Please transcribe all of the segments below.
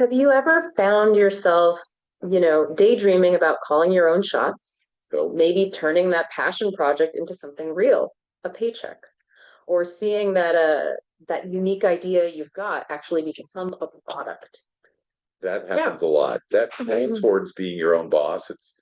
Have you ever found yourself, daydreaming about calling your own shots? So maybe turning that passion project into something real, a paycheck, or seeing that unique idea you've got actually become a product. That Yeah, happens a lot. That pull mhm. towards being your own boss, it's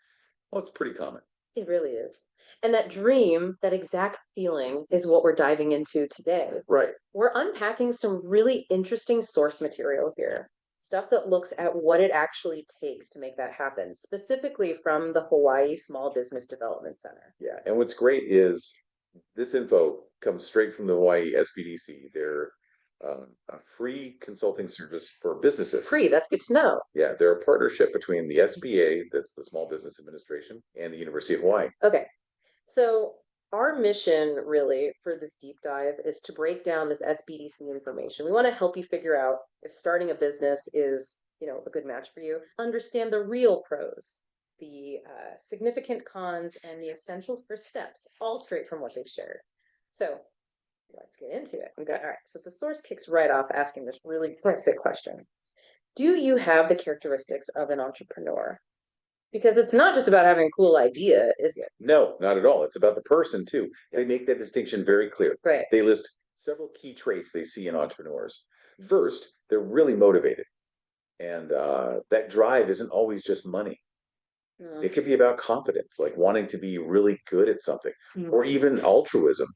pretty common. It really is. And that dream, that exact feeling, is what we're diving into today. Right. We're unpacking some really interesting source material here, stuff that looks at what it actually takes to make that happen, specifically from the Hawaii Small Business Development Center. Yeah. And what's great is this info comes straight from the Hawaii SBDC. They're a free consulting service for businesses. Free, that's good to know. Yeah, they're a partnership between the SBA, that's the Small Business Administration, and the University of Hawaii. Okay, so our mission really for this deep dive is to break down this SBDC information. We want to help you figure out if starting a business is, a good match for you. Understand the real pros, the significant cons, and the essential first steps, all straight from what they've shared. So let's get into it. Okay. All right. So the source kicks right off asking this really basic question. Do you have the characteristics of an entrepreneur? Because it's not just about having a cool idea, is it? No, not at all. It's about the person too. They make that distinction very clear. Right. They list several key traits they see in entrepreneurs. First, they're really motivated, and that drive isn't always just money. Mm. It could be about confidence, like wanting to be really good at something, Mm. or even altruism,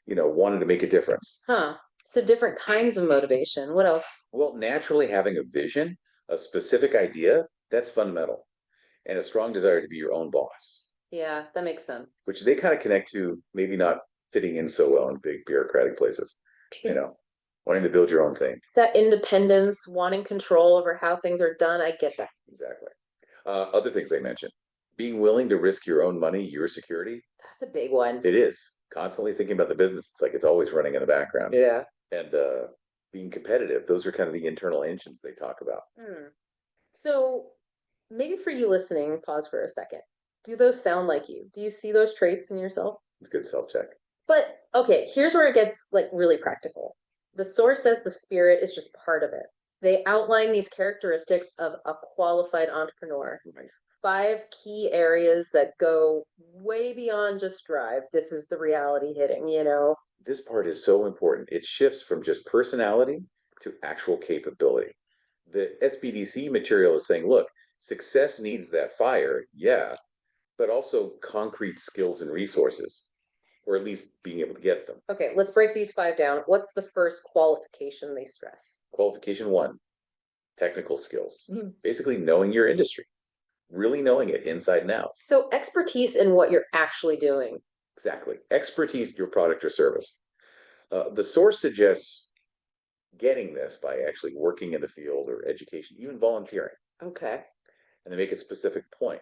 wanting to make a difference. Huh. So different kinds of motivation. What else? Well, naturally having a vision, a specific idea, that's fundamental, and a strong desire to be your own boss, Yeah, that makes sense. which they kind of connect to maybe not fitting in so well in big bureaucratic places, wanting to build your own thing. That independence, wanting control over how things are done, I get that. Exactly. Other things they mentioned, being willing to risk your own money, your security. That's a big one. It is constantly thinking about the business. It's like it's always running in the background. Yeah. And being competitive. Those are kind of the internal engines they talk about. Hmm. So maybe for you listening, pause for a second. Do those sound like you? Do you see those traits in yourself? It's good self check. But okay, here's where it gets like really practical. The source says the spirit is just part of it. They outline these characteristics of a qualified entrepreneur. Right. 5 key areas that go way beyond just drive. This is the reality hitting. This part is so important. It shifts from just personality to actual capability. The SBDC material is saying, look, success needs that fire, yeah, but also concrete skills and resources, or at least being able to get them. Okay, let's break these 5 down. What's the first qualification they stress? Qualification one, technical skills. Mhm. Basically, knowing your industry, really knowing it inside and out. So, expertise in what you're actually doing. Exactly. Expertise in your product or service. The source suggests getting this by actually working in the field or education, even volunteering. Okay. And they make a specific point.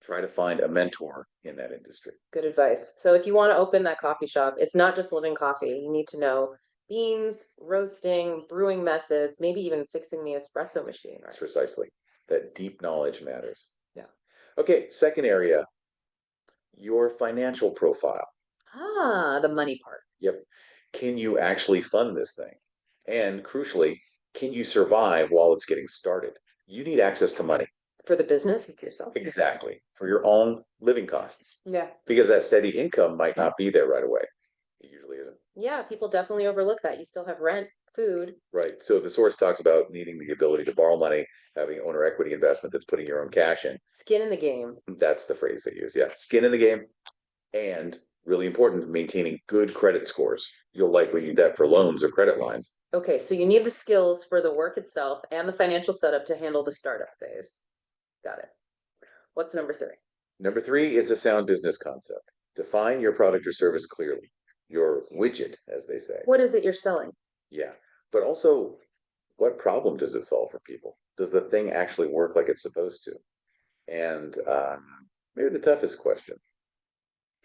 Try to find a mentor in that industry. Good advice. So, if you want to open that coffee shop, it's not just living coffee. You need to know beans, roasting, brewing methods, maybe even fixing the espresso machine, right? Precisely. That deep knowledge matters. Yeah. Okay, second area, your financial profile. Ah, the money part. Yep. Can you actually fund this thing? And crucially, can you survive while it's getting started? You need access to money. For the business, for yourself. Exactly. For your own living costs. Yeah. Because that steady income might not be there right away. It usually isn't. Yeah, people definitely overlook that. You still have rent, food. Right. So the source talks about needing the ability to borrow money, having owner equity investment that's putting your own cash in. Skin in the game. That's the phrase they use. Yeah. Skin in the game. And really important, maintaining good credit scores. You'll likely need that for loans or credit lines. Okay, so you need the skills for the work itself and the financial setup to handle the startup phase. Got it. What's number 3? Number 3 is a sound business concept. Define your product or service clearly. Your widget, as they say. What is it you're selling? Yeah. But also, what problem does it solve for people? Does the thing actually work like it's supposed to? And maybe the toughest question,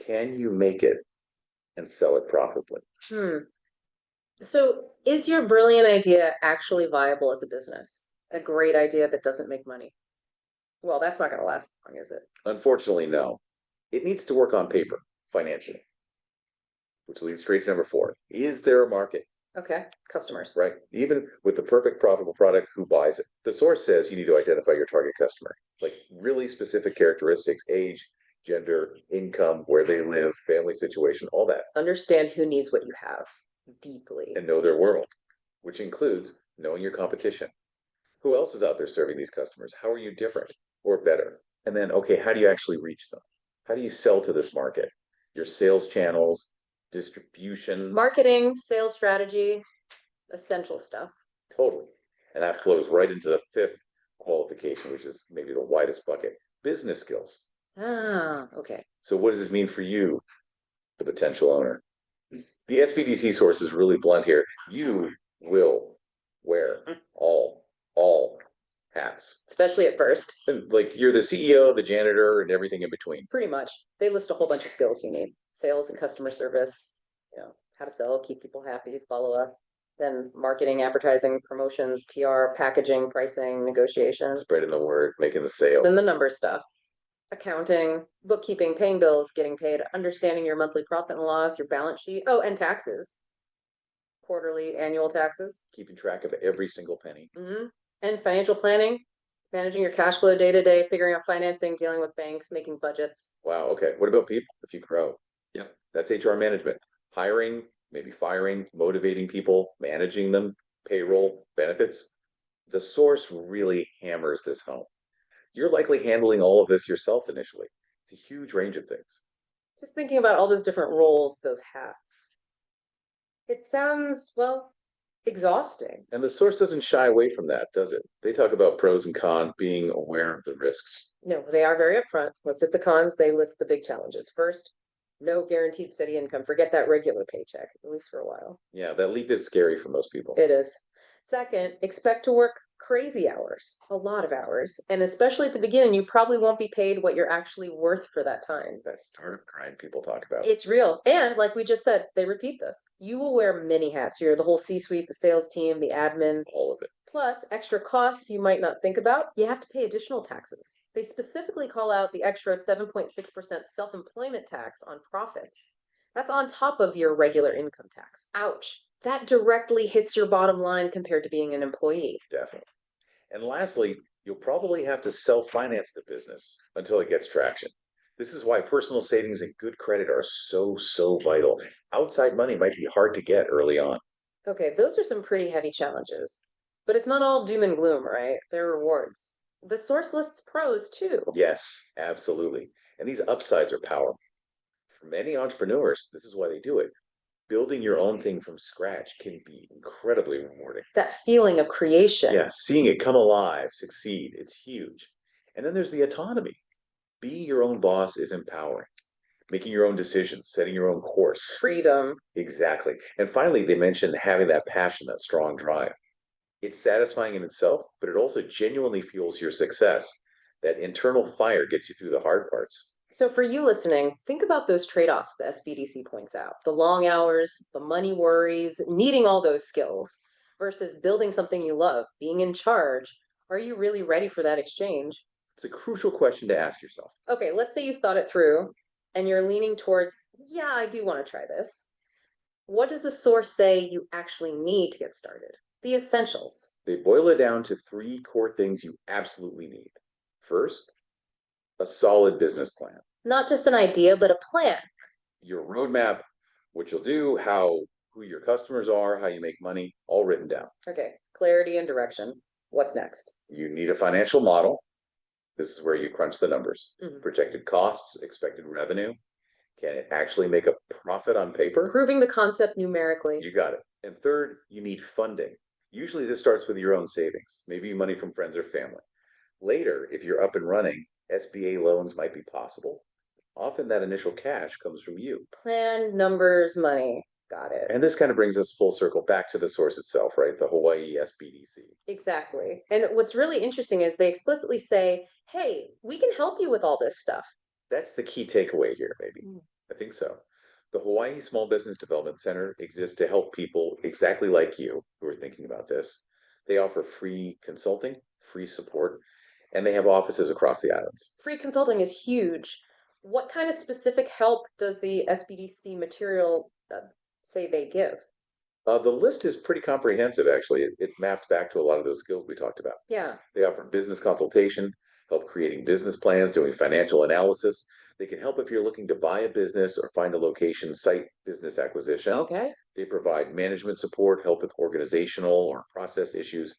can you make it and sell it profitably? So, is your brilliant idea actually viable as a business? A great idea that doesn't make money? Well, that's not going to last long, is it? Unfortunately, no. It needs to work on paper financially, which leads straight to number 4. Is there a market? Okay, customers. right? Even with the perfect profitable product, who buys it? The source says you need to identify your target customer, like really specific characteristics, age, gender, income, where they live, family situation, all that, Understand who needs what you have deeply. and know their world, which includes knowing your competition. Who else is out there serving these customers? How are you different or better? And then, okay, how do you actually reach them? How do you sell to this market? Your sales channels, distribution, Marketing, sales strategy, essential stuff. totally. And that flows right into the fifth qualification, which is maybe the widest bucket, business skills. Ah, okay. So, what does this mean for you, the potential owner? The SBDC source is really blunt here. You will wear all hats. Especially at first. And like you're the CEO, the janitor, and everything in between. Pretty much. They list a whole bunch of skills you need. Sales and customer service, how to sell, keep people happy, follow up. Then marketing, advertising, promotions, PR, packaging, pricing, negotiations. Spreading the word, making the sale. Then the number stuff. Accounting, bookkeeping, paying bills, getting paid, understanding your monthly profit and loss, your balance sheet. Oh, and taxes. Quarterly, annual taxes. Keeping track of every single penny. And financial planning, managing your cash flow day to day, figuring out financing, dealing with banks, making budgets. Wow. Okay. What about people? If you grow, yeah, that's HR management. Hiring, maybe firing, motivating people, managing them, payroll, benefits. The source really hammers this home. You're likely handling all of this yourself initially. It's a huge range of things. Just thinking about all those different roles, those hats. It sounds, well, exhausting. And the source doesn't shy away from that, does it? They talk about pros and cons, being aware of the risks. No, they are very upfront. Let's hit the cons. They list the big challenges. First, no guaranteed steady income. Forget that regular paycheck, at least for a while. Yeah, that leap is scary for most people. It is. Second, expect to work crazy hours, a lot of hours. And especially at the beginning, you probably won't be paid what you're actually worth for that time. That startup grind people talk about. It's real. And like we just said, they repeat this. You will wear many hats. You're the whole C-suite, the sales team, the admin. All of it. Plus, extra costs you might not think about. You have to pay additional taxes. They specifically call out the extra 7.6% self-employment tax on profits. That's on top of your regular income tax. Ouch. That directly hits your bottom line compared to being an employee. Definitely. And lastly, you'll probably have to self-finance the business until it gets traction. This is why personal savings and good credit are so vital. Outside money might be hard to get early on. Okay, those are some pretty heavy challenges. But it's not all doom and gloom, right? There are rewards. The source lists pros too. Yes, absolutely. And these upsides are powerful. For many entrepreneurs, this is why they do it. Building your own thing from scratch can be incredibly rewarding. That feeling of creation. Yeah, seeing it come alive, succeed, it's huge. And then there's the autonomy. Being your own boss is empowering. Making your own decisions, setting your own course. Freedom. Exactly. And finally, they mentioned having that passion, that strong drive. It's satisfying in itself, but it also genuinely fuels your success. That internal fire gets you through the hard parts. So, for you listening, think about those trade offs the SBDC points out: the long hours, the money worries, needing all those skills versus building something you love, being in charge. Are you really ready for that exchange? It's a crucial question to ask yourself. Okay, let's say you've thought it through and you're leaning towards, yeah, I do want to try this. What does the source say you actually need to get started? The essentials. They boil it down to three core things you absolutely need. First, a solid business plan. Not just an idea, but a plan. Your roadmap, what you'll do, who your customers are, how you make money, all written down. Okay, clarity and direction. What's next? You need a financial model. This is where you crunch the numbers. Projected costs, expected revenue. Can it actually make a profit on paper? Proving the concept numerically. You got it. And third, you need funding. Usually this starts with your own savings, maybe money from friends or family. Later, if you're up and running, SBA loans might be possible. Often that initial cash comes from you. Plan, numbers, money. Got it. And this kind of brings us full circle back to the source itself, right? The Hawai'i SBDC. Exactly. And what's really interesting is they explicitly say, hey, we can help you with all this stuff. That's the key takeaway here, maybe. I think so. The Hawai'i Small Business Development Center exists to help people exactly like you who are thinking about this. They offer free consulting, free support, and they have offices across the islands. Free consulting is huge. What kind of specific help does the SBDC material say they give? The list is pretty comprehensive, actually. It maps back to a lot of those skills we talked about. Yeah. They offer business consultation, help creating business plans, doing financial analysis. They can help if you're looking to buy a business or find a location, site business acquisition. Okay. They provide management support, help with organizational or process issues,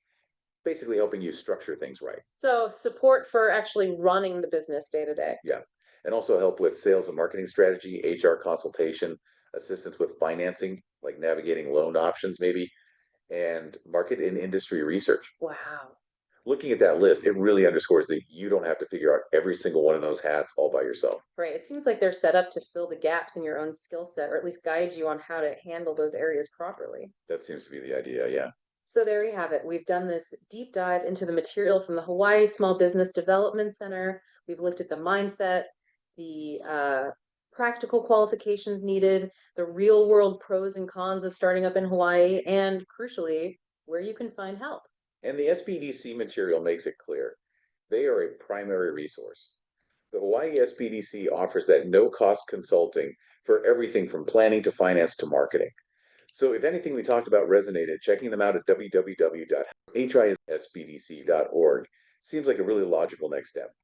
basically helping you structure things right. So support for actually running the business day to day. Yeah. And also help with sales and marketing strategy, HR consultation, assistance with financing, like navigating loan options, maybe, and market and industry research. Wow. Looking at that list, it really underscores that you don't have to figure out every single one of those hats all by yourself. Right. It seems like they're set up to fill the gaps in your own skill set, or at least guide you on how to handle those areas properly. That seems to be the idea. Yeah. So there you have it. We've done this deep dive into the material from the Hawaii Small Business Development Center. We've looked at the mindset, the practical qualifications needed, the real world pros and cons of starting up in Hawaii, and crucially, where you can find help. And the SBDC material makes it clear they are a primary resource. The Hawaii SBDC offers that no cost consulting for everything from planning to finance to marketing. So if anything we talked about resonated, checking them out at www.hisbdc.org seems like a really logical next step.